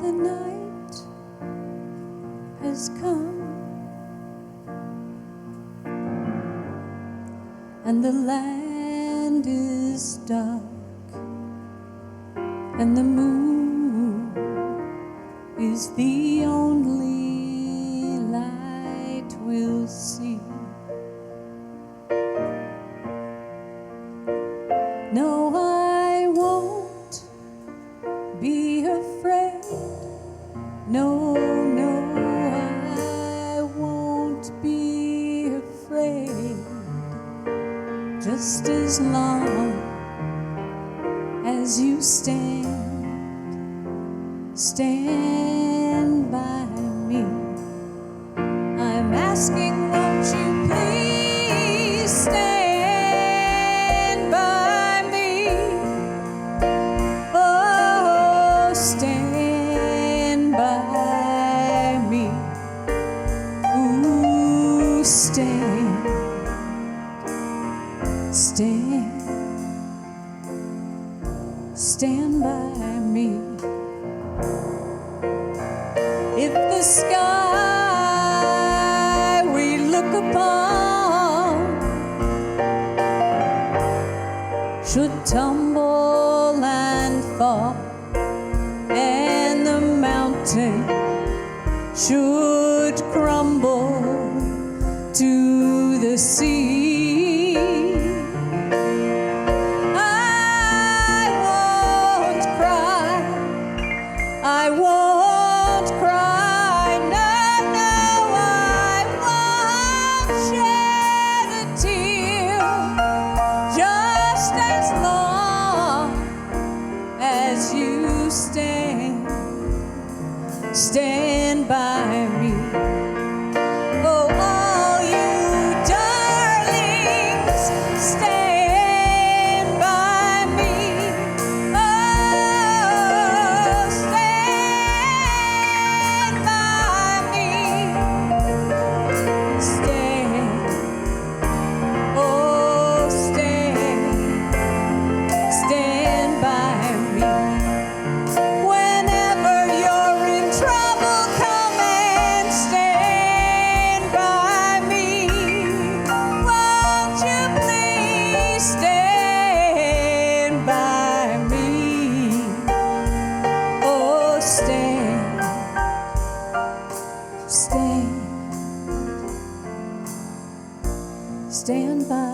the night has come, and the land is dark, and the moon is the only light we'll see. No, I won't be afraid. No, I won't be afraid. Just as long as you stand by me. I'm asking, won't you please stand by me? Oh, stand by me. Ooh, stand by me. If the sky we look upon should tumble and fall, and the mountain should crumble to the sea, I won't cry, no, I won't shed a tear, just as long as you stand by me. Oh, all you darlings, stand by me. Oh, stand by me. Stand. Oh, stand by me. Whenever you're in trouble, come and stand by me. Won't you please stand by me? Oh, stand by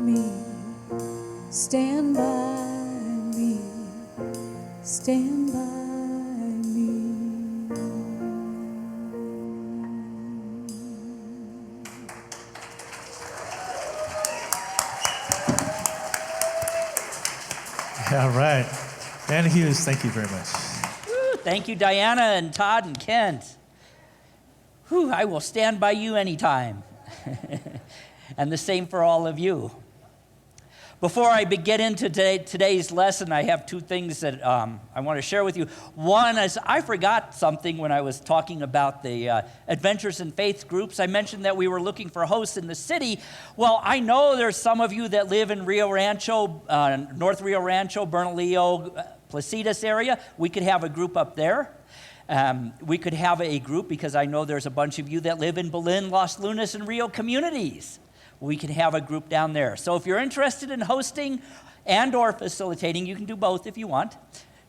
me. Stand by me. Stand by me. All right. Dianna Hughes, thank you very much. Woo, thank you, Dianna and Todd and Kent. Whew, I will stand by you anytime. And the same for all of you. Before I get into today's lesson, I have two things that I want to share with you. One is I forgot something when I was talking about the Adventures in Faith groups. I mentioned that we were looking for hosts in the city. Well, I know there's some of you that live in Rio Rancho, North Rio Rancho, Bernalillo, Placitas area. We could have a group up there. We could have a group because I know there's a bunch of you that live in Belen, Los Lunas, and Rio communities. We can have a group down there. So if you're interested in hosting and or facilitating, you can do both if you want.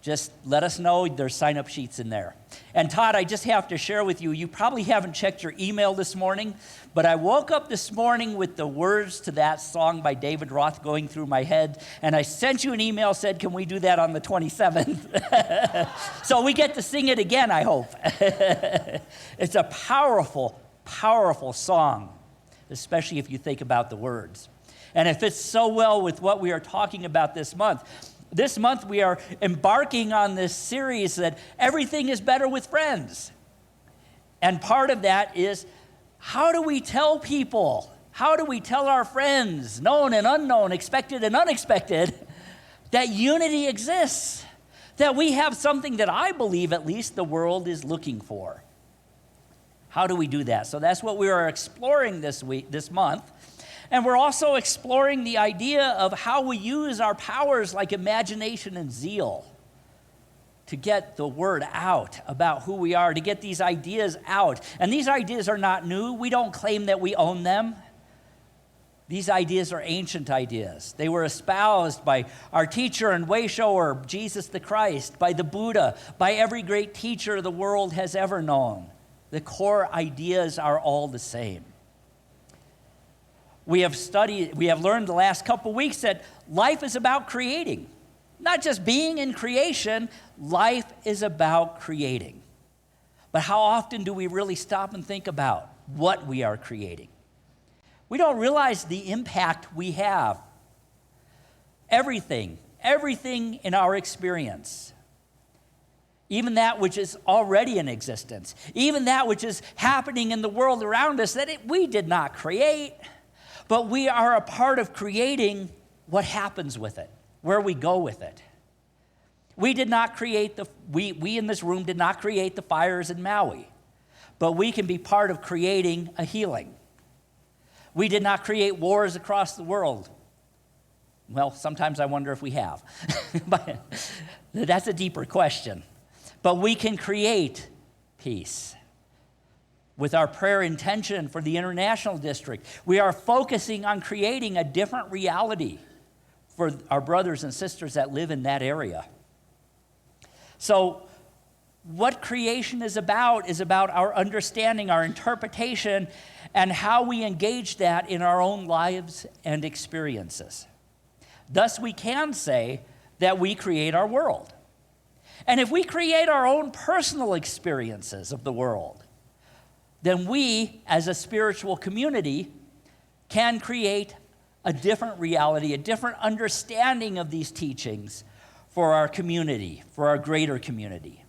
Just let us know. There's sign-up sheets in there. And Todd, I just have to share with you, you probably haven't checked your email this morning, but I woke up this morning with the words to that song by David Roth going through my head, and I sent you an email, said, can we do that on the 27th? So we get to sing it again, I hope. It's a powerful, powerful song, especially if you think about the words. And it fits so well with what we are talking about this month. This month we are embarking on this series that everything is better with friends. And part of that is, how do we tell people? How do we tell our friends, known and unknown, expected and unexpected, that unity exists? That we have something that I believe at least the world is looking for. How do we do that? So that's what we are exploring this month. And we're also exploring the idea of how we use our powers like imagination and zeal. to get the word out about who we are, to get these ideas out. And these ideas are not new. We don't claim that we own them. These ideas are ancient ideas. They were espoused by our teacher and way shower, Jesus the Christ, by the Buddha, by every great teacher the world has ever known. The core ideas are all the same. We have learned the last couple weeks that life is about creating. Not just being in creation, life is about creating. But how often do we really stop and think about what we are creating? We don't realize the impact we have. Everything in our experience, even that which is already in existence, even that which is happening in the world around us that we did not create, but we are a part of creating what happens with it, where we go with it. We did not create we in this room did not create the fires in Maui, but we can be part of creating a healing. We did not create wars across the world. Well, sometimes I wonder if we have. But that's a deeper question. But we can create peace. With our prayer intention for the International District, we are focusing on creating a different reality for our brothers and sisters that live in that area. So, what creation is about our understanding, our interpretation, and how we engage that in our own lives and experiences. Thus, we can say that we create our world. And if we create our own personal experiences of the world, then we, as a spiritual community, can create a different reality, a different understanding of these teachings for our community, for our greater community.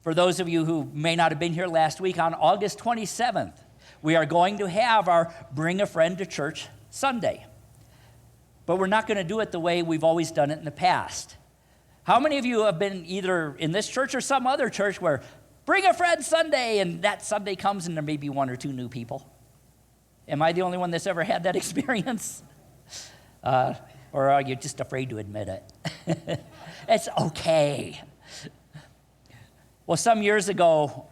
For those of you who may not have been here last week, on August 27th, we are going to have our Bring a Friend to Church Sunday. But we're not going to do it the way we've always done it in the past. How many of you have been either in this church or some other church where Bring a Friend Sunday, and that Sunday comes and there may be one or two new people? Am I the only one that's ever had that experience? Or are you just afraid to admit it? It's okay. Well, some years ago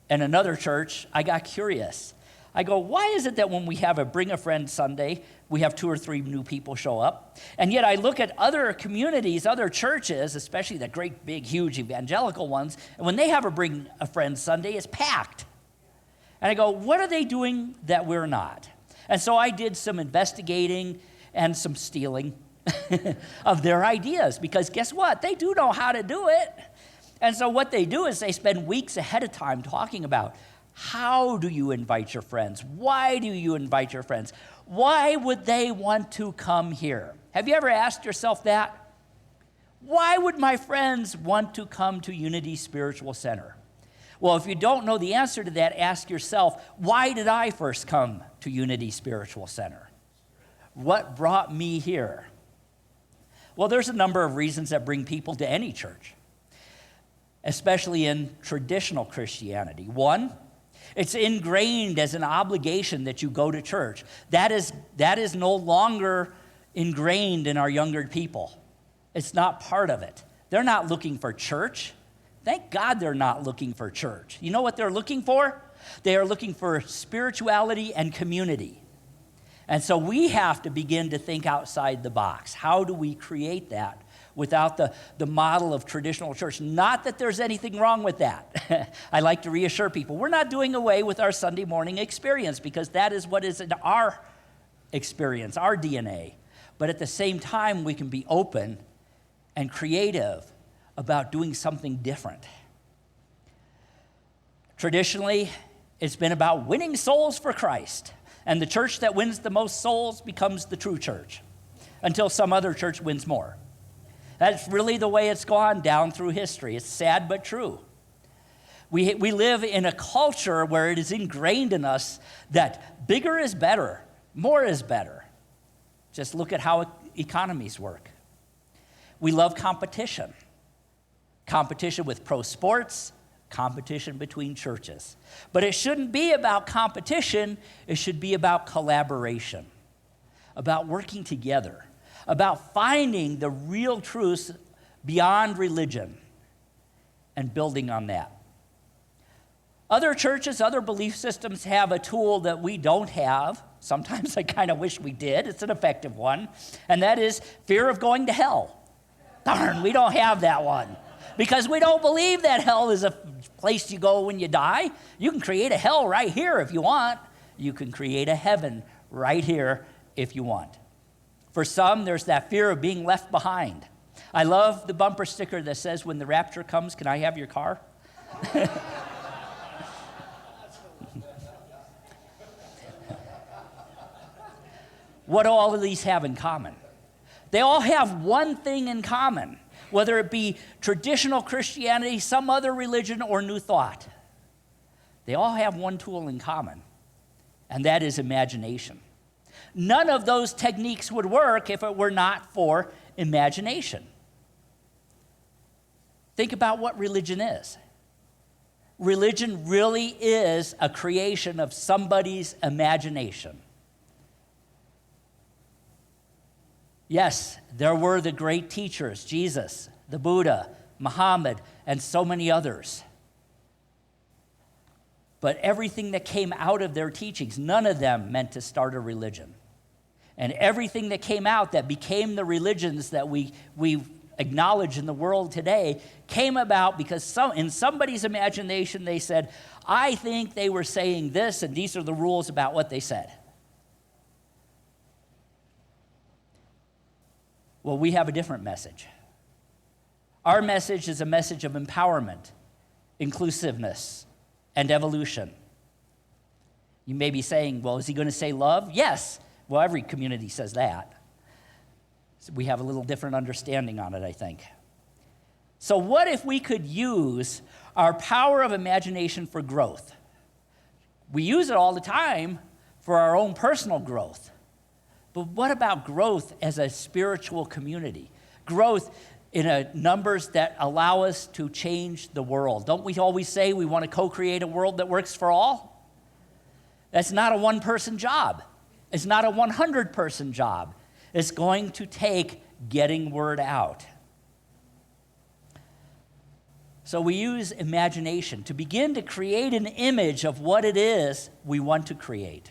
in another church, I got curious. I go, why is it that when we have a Bring a Friend Sunday, we have 2 or 3 new people show up? And yet I look at other communities, other churches, especially the great, big, huge evangelical ones, and when they have a Bring a Friend Sunday, it's packed. And I go, what are they doing that we're not? And so I did some investigating and some stealing of their ideas, because guess what? They do know how to do it. And so what they do is they spend weeks ahead of time talking about, how do you invite your friends? Why do you invite your friends? Why would they want to come here? Have you ever asked yourself that? Why would my friends want to come to Unity Spiritual Center? Well, if you don't know the answer to that, ask yourself, why did I first come to Unity Spiritual Center? What brought me here? Well, there's a number of reasons that bring people to any church, especially in traditional Christianity. One, it's ingrained as an obligation that you go to church. That is no longer ingrained in our younger people. It's not part of it. They're not looking for church. Thank God they're not looking for church. You know what they're looking for? They are looking for spirituality and community. And so we have to begin to think outside the box. How do we create that without the model of traditional church? Not that there's anything wrong with that. I like to reassure people, we're not doing away with our Sunday morning experience, because that is what is in our experience, our DNA. But at the same time, we can be open and creative about doing something different. Traditionally, it's been about winning souls for Christ. And the church that wins the most souls becomes the true church, until some other church wins more. That's really the way it's gone down through history. It's sad but true. We live in a culture where it is ingrained in us that bigger is better, more is better. Just look at how economies work. We love competition. Competition with pro sports, competition between churches. But it shouldn't be about competition. It should be about collaboration, about working together, about finding the real truths beyond religion and building on that. Other churches, other belief systems have a tool that we don't have. Sometimes I kind of wish we did. It's an effective one. And that is fear of going to hell. Darn, we don't have that one. Because we don't believe that hell is a place you go when you die. You can create a hell right here if you want. You can create a heaven right here if you want. For some, there's that fear of being left behind. I love the bumper sticker that says, when the rapture comes, can I have your car? What do all of these have in common? They all have one thing in common, whether it be traditional Christianity, some other religion, or New Thought. They all have one tool in common, and that is imagination. None of those techniques would work if it were not for imagination. Think about what religion is. Religion really is a creation of somebody's imagination. Yes, there were the great teachers, Jesus, the Buddha, Muhammad, and so many others. But everything that came out of their teachings, none of them meant to start a religion. And everything that came out that became the religions that we acknowledge in the world today came about because in somebody's imagination they said, I think they were saying this, and these are the rules about what they said. Well, we have a different message. Our message is a message of empowerment, inclusiveness, and evolution. You may be saying, well, is he going to say love? Yes. Well, every community says that. So we have a little different understanding on it, I think. So what if we could use our power of imagination for growth? We use it all the time for our own personal growth. But what about growth as a spiritual community? Growth in numbers that allow us to change the world. Don't we always say we want to co-create a world that works for all? That's not a one-person job. It's not a 100-person job. It's going to take getting word out. So we use imagination to begin to create an image of what it is we want to create.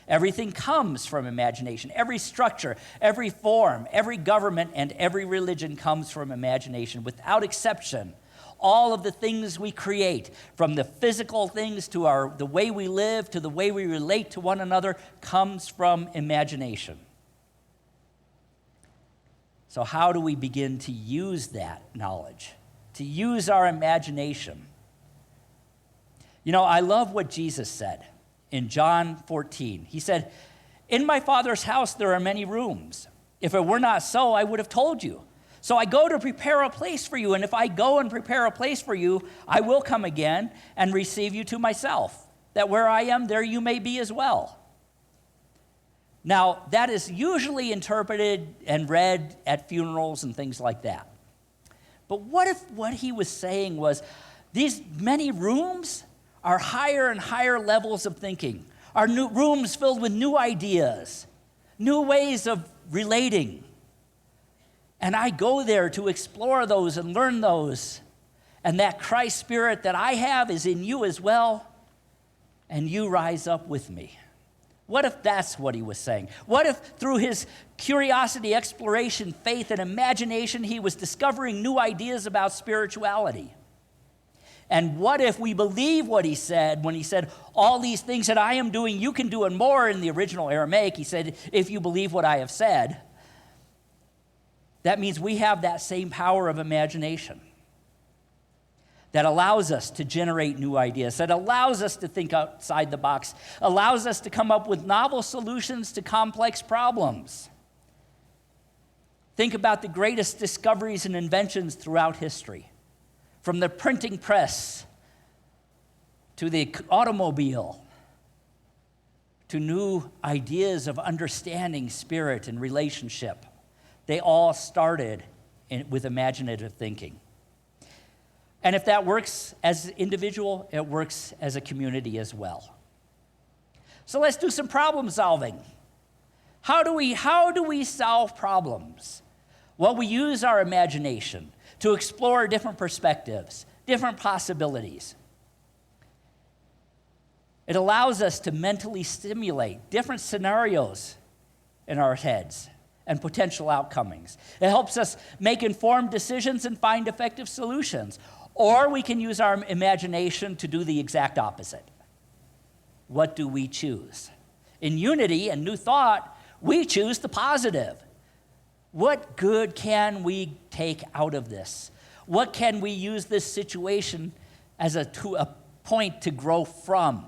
Everything comes from imagination. Every structure, every form, every government, and every religion comes from imagination, without exception. All of the things we create, from the physical things to the way we live, to the way we relate to one another, comes from imagination. So how do we begin to use that knowledge, to use our imagination? You know, I love what Jesus said. In John 14, he said, in my Father's house there are many rooms. If it were not so, I would have told you. So I go to prepare a place for you, and if I go and prepare a place for you, I will come again and receive you to myself, that where I am, there you may be as well. Now, that is usually interpreted and read at funerals and things like that. But what if what he was saying was, these many rooms are higher and higher levels of thinking, are new rooms filled with new ideas, new ways of relating. And I go there to explore those and learn those. And that Christ spirit that I have is in you as well, and you rise up with me. What if that's what he was saying? What if through his curiosity, exploration, faith, and imagination, he was discovering new ideas about spirituality? And what if we believe what he said when he said, all these things that I am doing, you can do and more? In the original Aramaic, he said, if you believe what I have said. That means we have that same power of imagination that allows us to generate new ideas, that allows us to think outside the box, allows us to come up with novel solutions to complex problems. Think about the greatest discoveries and inventions throughout history. From the printing press to the automobile to new ideas of understanding spirit and relationship, they all started with imaginative thinking. And if that works as an individual, it works as a community as well. So let's do some problem solving. How do we solve problems? Well, we use our imagination. to explore different perspectives, different possibilities. It allows us to mentally stimulate different scenarios in our heads and potential outcomes. It helps us make informed decisions and find effective solutions. Or we can use our imagination to do the exact opposite. What do we choose? In Unity and New Thought, we choose the positive. What good can we take out of this? What can we use this situation as a point to grow from,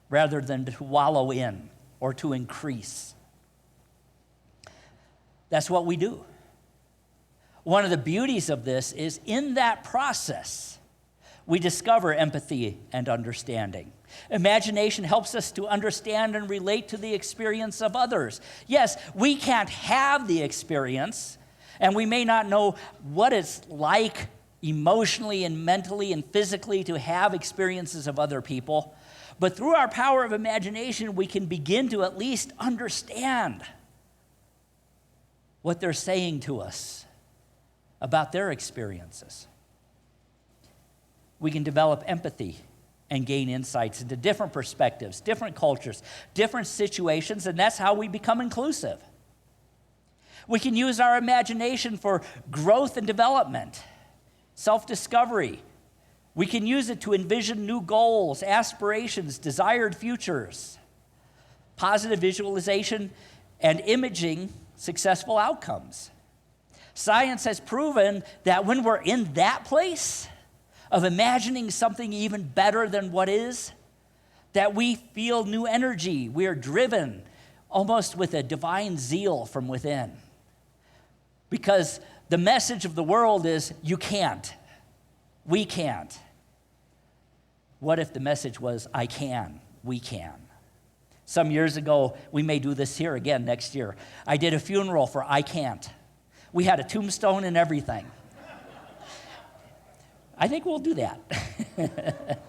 rather than to wallow in or to increase? That's what we do. One of the beauties of this is in that process, we discover empathy and understanding. Imagination helps us to understand and relate to the experience of others. Yes, we can't have the experience, and we may not know what it's like emotionally and mentally and physically to have experiences of other people, but through our power of imagination, we can begin to at least understand what they're saying to us about their experiences. We can develop empathy and gain insights into different perspectives, different cultures, different situations, and that's how we become inclusive. We can use our imagination for growth and development, self-discovery. We can use it to envision new goals, aspirations, desired futures, positive visualization, and imaging successful outcomes. Science has proven that when we're in that place of imagining something even better than what is, that we feel new energy. We are driven almost with a divine zeal from within. Because the message of the world is, you can't. We can't. What if the message was, I can, we can? Some years ago, we may do this here again next year. I did a funeral for I Can't. We had a tombstone and everything. I think we'll do that.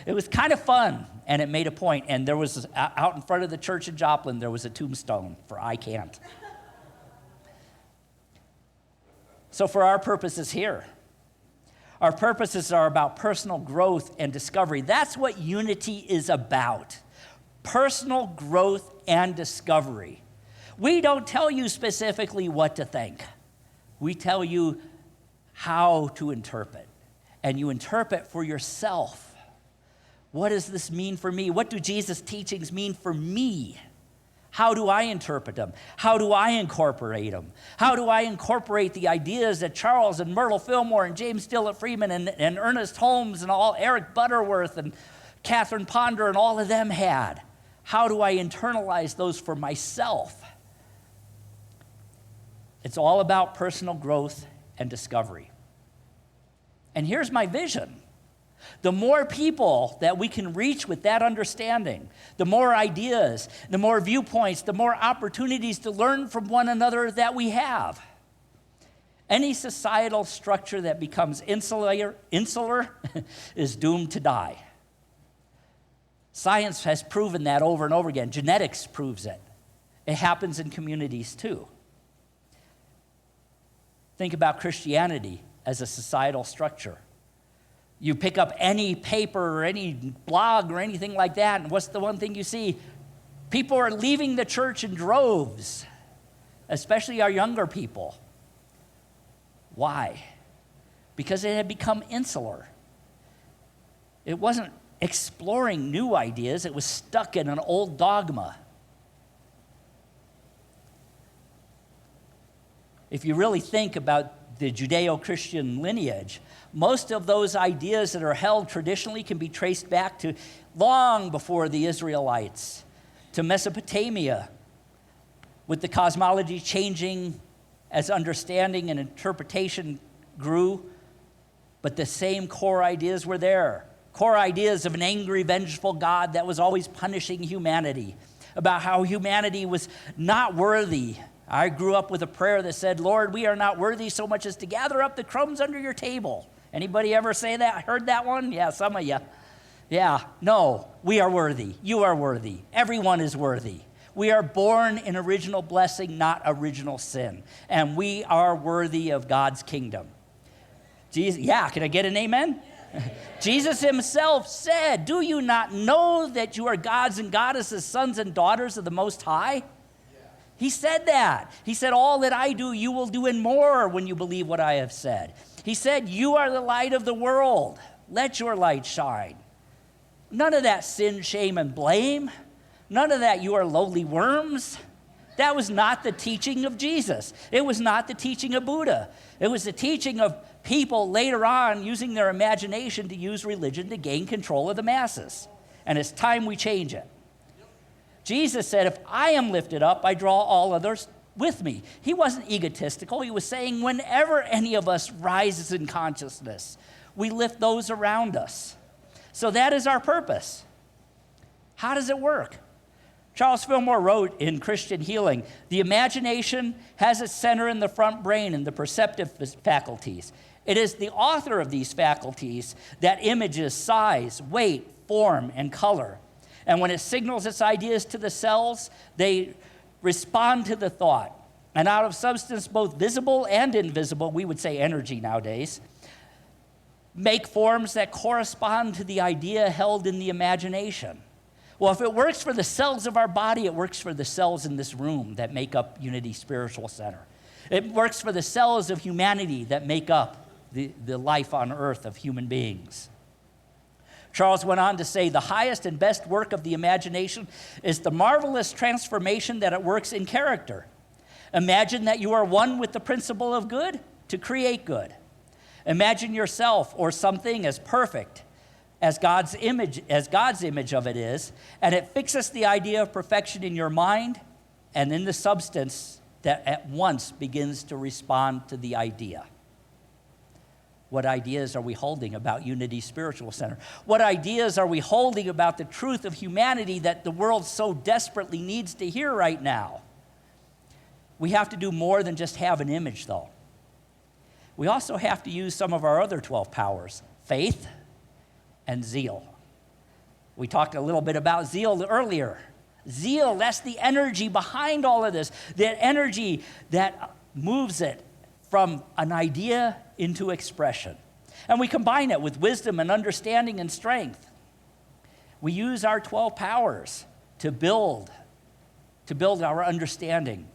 It was kind of fun, and it made a point. And there was, out in front of the church in Joplin, there was a tombstone for I Can't. So for our purposes here, our purposes are about personal growth and discovery. That's what unity is about. Personal growth and discovery. We don't tell you specifically what to think. We tell you how to interpret. And you interpret for yourself. What does this mean for me? What do Jesus' teachings mean for me? How do I interpret them? How do I incorporate them? How do I incorporate the ideas that Charles and Myrtle Fillmore and James Dillett Freeman and Ernest Holmes and all Eric Butterworth and Catherine Ponder and all of them had? How do I internalize those for myself? It's all about personal growth and discovery. And here's my vision. The more people that we can reach with that understanding, the more ideas, the more viewpoints, the more opportunities to learn from one another that we have. Any societal structure that becomes insular is doomed to die. Science has proven that over and over again. Genetics proves it. It happens in communities too. Think about Christianity as a societal structure. You pick up any paper or any blog or anything like that, and what's the one thing you see? People are leaving the church in droves, especially our younger people. Why? Because it had become insular. It wasn't exploring new ideas, it was stuck in an old dogma. If you really think about the Judeo-Christian lineage, most of those ideas that are held traditionally can be traced back to long before the Israelites, to Mesopotamia, with the cosmology changing as understanding and interpretation grew, but the same core ideas were there. Core ideas of an angry, vengeful God that was always punishing humanity, about how humanity was not worthy. I grew up with a prayer that said, Lord, we are not worthy so much as to gather up the crumbs under your table. Anybody ever say that? Heard that one? Yeah, some of you. Yeah, no, we are worthy. You are worthy. Everyone is worthy. We are born in original blessing, not original sin. And we are worthy of God's kingdom. Jesus, yeah, can I get an amen? Jesus himself said, do you not know that you are gods and goddesses, sons and daughters of the Most High? He said that. He said, all that I do, you will do and more when you believe what I have said. He said, you are the light of the world. Let your light shine. None of that sin, shame, and blame. None of that you are lowly worms. That was not the teaching of Jesus. It was not the teaching of Buddha. It was the teaching of people later on using their imagination to use religion to gain control of the masses. And it's time we change it. Jesus said, if I am lifted up, I draw all others with me. He wasn't egotistical. He was saying whenever any of us rises in consciousness, we lift those around us. So that is our purpose. How does it work? Charles Fillmore wrote in Christian Healing, the imagination has its center in the front brain and the perceptive faculties. It is the author of these faculties that images size, weight, form, and color. And when it signals its ideas to the cells, they respond to the thought. And out of substance, both visible and invisible, we would say energy nowadays, make forms that correspond to the idea held in the imagination. Well, if it works for the cells of our body, it works for the cells in this room that make up Unity Spiritual Center. It works for the cells of humanity that make up the life on earth of human beings. Charles went on to say, the highest and best work of the imagination is the marvelous transformation that it works in character. Imagine that you are one with the principle of good to create good. Imagine yourself or something as perfect as God's image of it is, and it fixes the idea of perfection in your mind and in the substance that at once begins to respond to the idea. What ideas are we holding about Unity Spiritual Center? What ideas are we holding about the truth of humanity that the world so desperately needs to hear right now? We have to do more than just have an image, though. We also have to use some of our other 12 powers, faith and zeal. We talked a little bit about zeal earlier. Zeal, that's the energy behind all of this, that energy that moves it from an idea into expression. And we combine it with wisdom and understanding and strength. We use our 12 powers to build our understanding,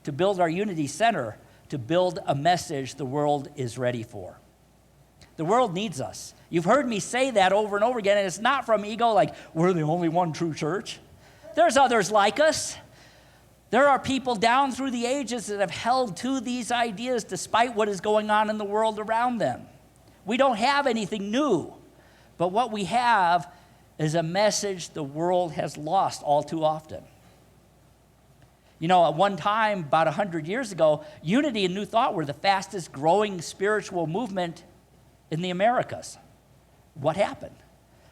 to build our Unity Center, to build a message the world is ready for. The world needs us. You've heard me say that over and over again, and it's not from ego like we're the only one true church. There's others like us. There are people down through the ages that have held to these ideas despite what is going on in the world around them. We don't have anything new, but what we have is a message the world has lost all too often. You know, at one time, about 100 years ago, Unity and New Thought were the fastest growing spiritual movement in the Americas. What happened?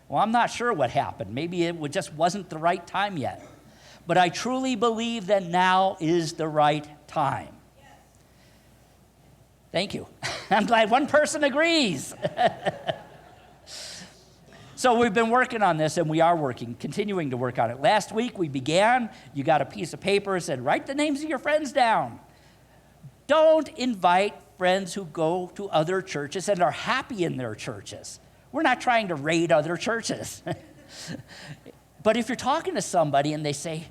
Well, I'm not sure what happened. Maybe it just wasn't the right time yet. But I truly believe that now is the right time. Thank you. I'm glad one person agrees. So we've been working on this, and we are continuing to work on it. Last week we began. You got a piece of paper that said, write the names of your friends down. Don't invite friends who go to other churches and are happy in their churches. We're not trying to raid other churches. But if you're talking to somebody and they say,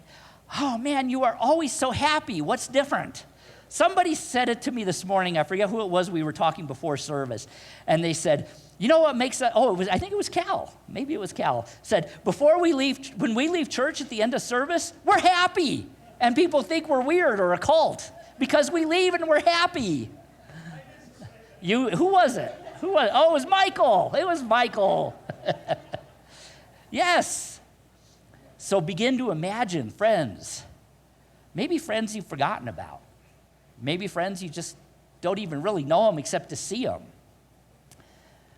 oh man, you are always so happy, what's different? Somebody said it to me this morning, I forget who it was, we were talking before service, and they said, you know what makes that, I think it was Cal, maybe it was Cal, said, when we leave church at the end of service, we're happy, and people think we're weird or a cult, because we leave and we're happy. Who was it? Oh, it was Michael. It was Michael. Yes. So begin to imagine friends. Maybe friends you've forgotten about. Maybe friends you just don't even really know them except to see them.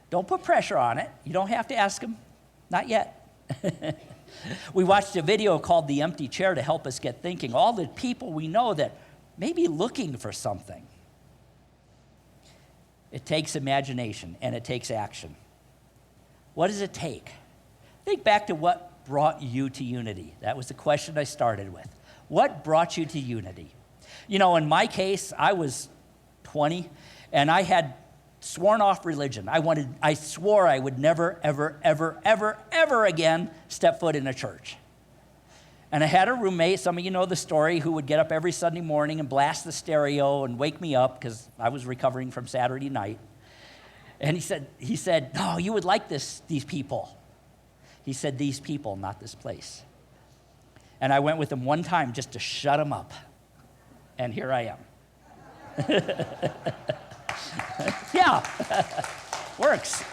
Don't put pressure on it. You don't have to ask them. Not yet. We watched a video called The Empty Chair to help us get thinking. All the people we know that may be looking for something. It takes imagination and it takes action. What does it take? Think back to what brought you to Unity. That was the question I started with. What brought you to Unity? You know, in my case, I was 20, and I had sworn off religion. I swore I would never, ever, ever, ever, ever again step foot in a church. And I had a roommate, some of you know the story, who would get up every Sunday morning and blast the stereo and wake me up because I was recovering from Saturday night. And he said, no, you would like these people. He said, these people, not this place. And I went with him one time just to shut him up. And here I am. Yeah, works.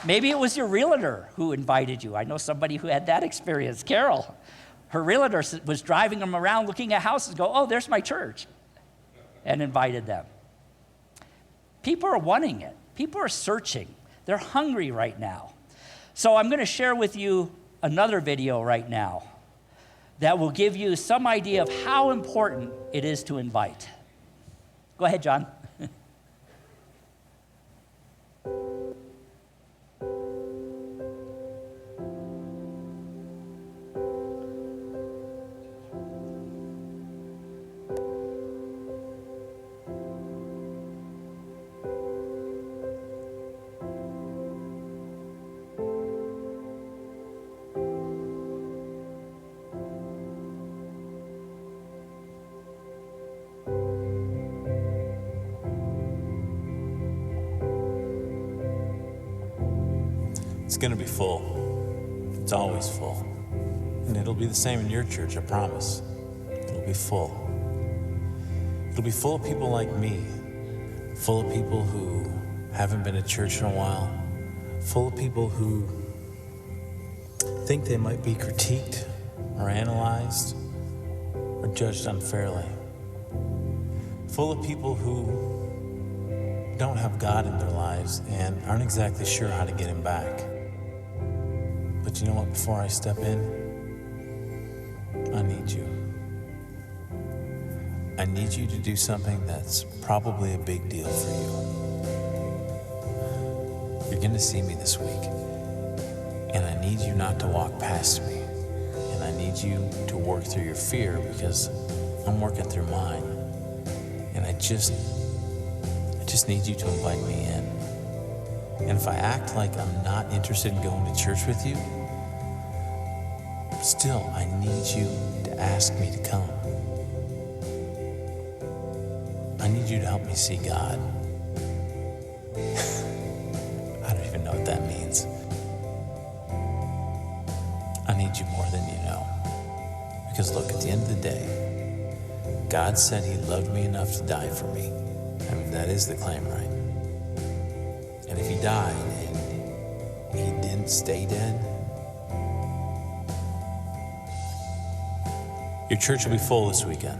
Maybe it was your realtor who invited you. I know somebody who had that experience, Carol. Her realtor was driving them around looking at houses, go, oh, there's my church, and invited them. People are wanting it. People are searching. They're hungry right now. So I'm going to share with you another video right now that will give you some idea of how important it is to invite. Go ahead, John. It's going to be full. It's always full. And it'll be the same in your church, I promise. It'll be full. It'll be full of people like me, full of people who haven't been to church in a while, full of people who think they might be critiqued or analyzed or judged unfairly, full of people who don't have God in their lives and aren't exactly sure how to get him back. But you know what? Before I step in, I need you. I need you to do something that's probably a big deal for you. You're going to see me this week, and I need you not to walk past me, and I need you to work through your fear because I'm working through mine, and I just need you to invite me in. And if I act like I'm not interested in going to church with you, still, I need you to ask me to come. I need you to help me see God. I don't even know what that means. I need you more than you know. Because look, at the end of the day, God said he loved me enough to die for me. I mean, that is the claim, right? And if he died and he didn't stay dead, your church will be full this weekend.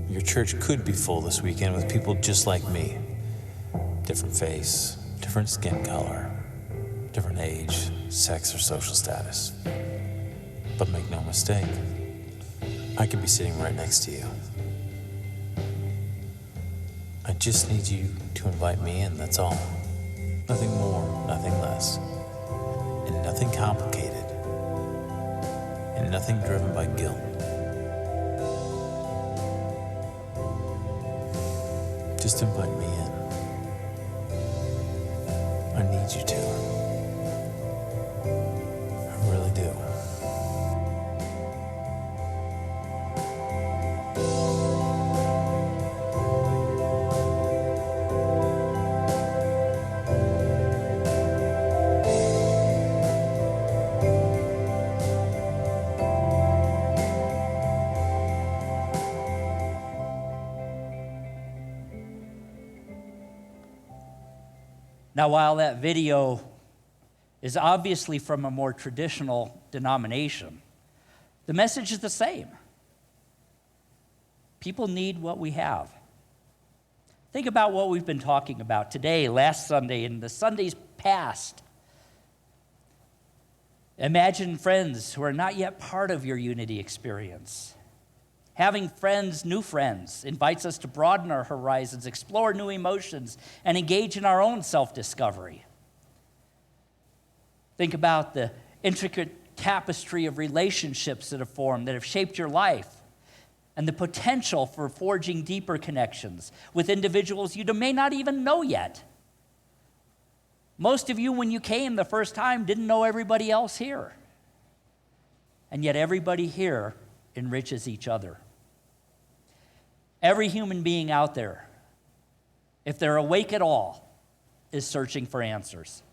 Your church could be full this weekend with people just like me. Different face, different skin color, different age, sex, or social status. But make no mistake, I could be sitting right next to you. I just need you to invite me in, that's all. Nothing more, nothing less. And nothing complicated. And nothing driven by guilt. Just invite me in. I need you to. I really do. Now, while that video is obviously from a more traditional denomination, the message is the same. People need what we have. Think about what we've been talking about today, last Sunday, and the Sundays past. Imagine friends who are not yet part of your unity experience. Having friends, new friends, invites us to broaden our horizons, explore new emotions, and engage in our own self-discovery. Think about the intricate tapestry of relationships that have formed, that have shaped your life. and the potential for forging deeper connections with individuals you may not even know yet. Most of you, when you came the first time, didn't know everybody else here. And yet everybody here enriches each other. Every human being out there, if they're awake at all, is searching for answers.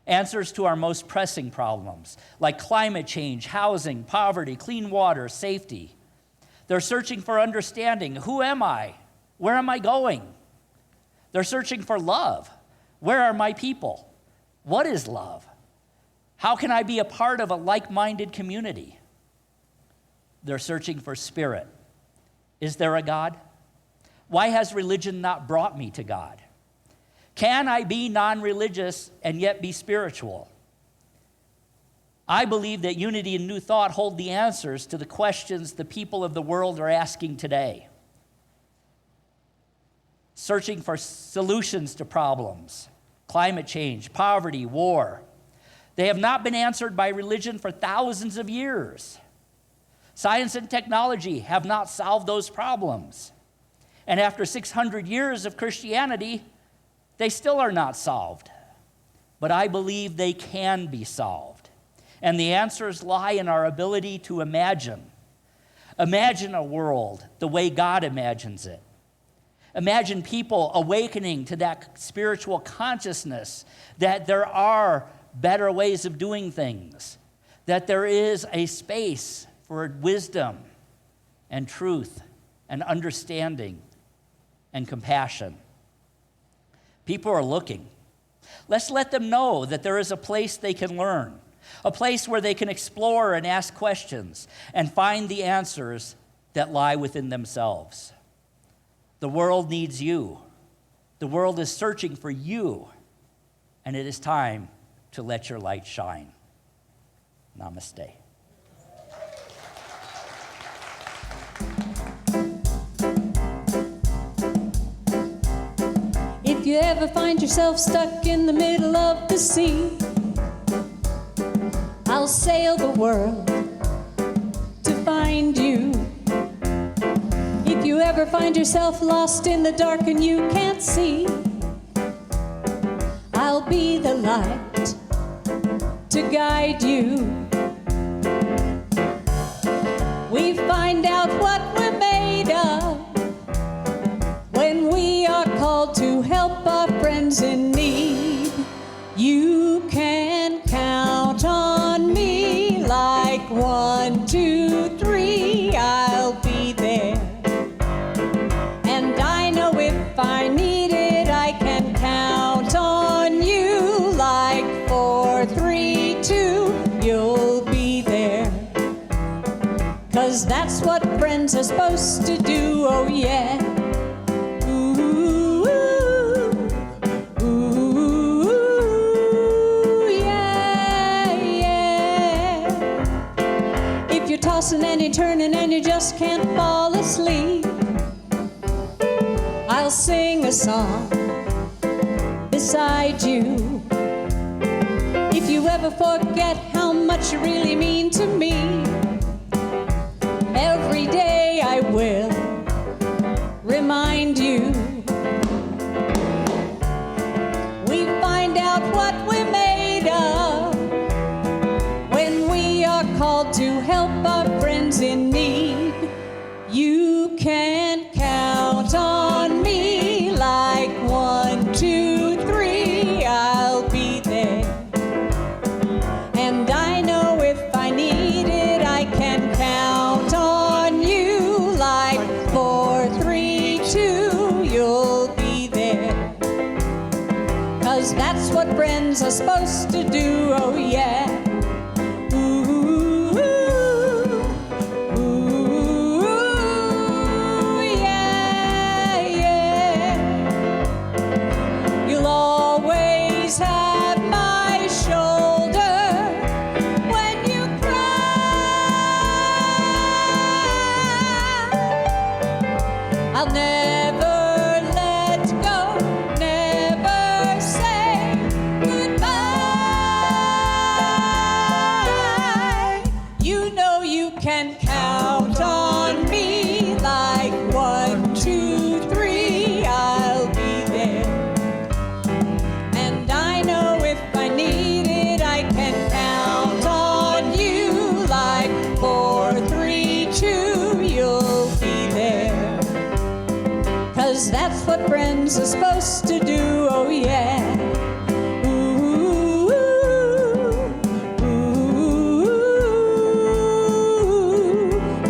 Answers to our most pressing problems, like climate change, housing, poverty, clean water, safety. They're searching for understanding. Who am I? Where am I going? They're searching for love. Where are my people? What is love? How can I be a part of a like-minded community? They're searching for spirit. Is there a God? Why has religion not brought me to God? Can I be non-religious and yet be spiritual? I believe that unity and new thought hold the answers to the questions the people of the world are asking today. Searching for solutions to problems, climate change, poverty, war. They have not been answered by religion for thousands of years. Science and technology have not solved those problems. And after 600 years of Christianity, they still are not solved. But I believe they can be solved. And the answers lie in our ability to imagine. Imagine a world the way God imagines it. Imagine people awakening to that spiritual consciousness that there are better ways of doing things, that there is a space for wisdom and truth and understanding and compassion. People are looking. Let's let them know that there is a place they can learn, a place where they can explore and ask questions and find the answers that lie within themselves. The world needs you. The world is searching for you, and it is time to let your light shine. Namaste. If you ever find yourself stuck in the middle of the sea, I'll sail the world to find you. If you ever find yourself lost in the dark and you can't see, I'll be the light to guide you. We find out what we're made of when we are called to help our friends in need. You can count on me like 1, 2, 3, I'll be there. And I know if I need it, I can count on you like 4, 3, 2, you'll be there. 'Cause that's what friends are supposed to do, oh yeah. Tossing and you're turning and you just can't fall asleep, I'll sing a song beside you. If you ever forget how much you really mean to me, every day I will remind you. We find out what we're made of when we are called to help our friends in need. You can count on me like 1, 2, 3, I'll be there. And I know if I need it, I can count on you like 4, 3, 2, you'll be there. 'Cause that's what friends are supposed to do, oh yeah. Can count on me. 'cause that's what friends are supposed to do, oh yeah. Ooh, ooh, ooh.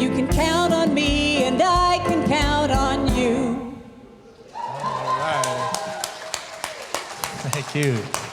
You can count on me and I can count on you. All right. Thank you.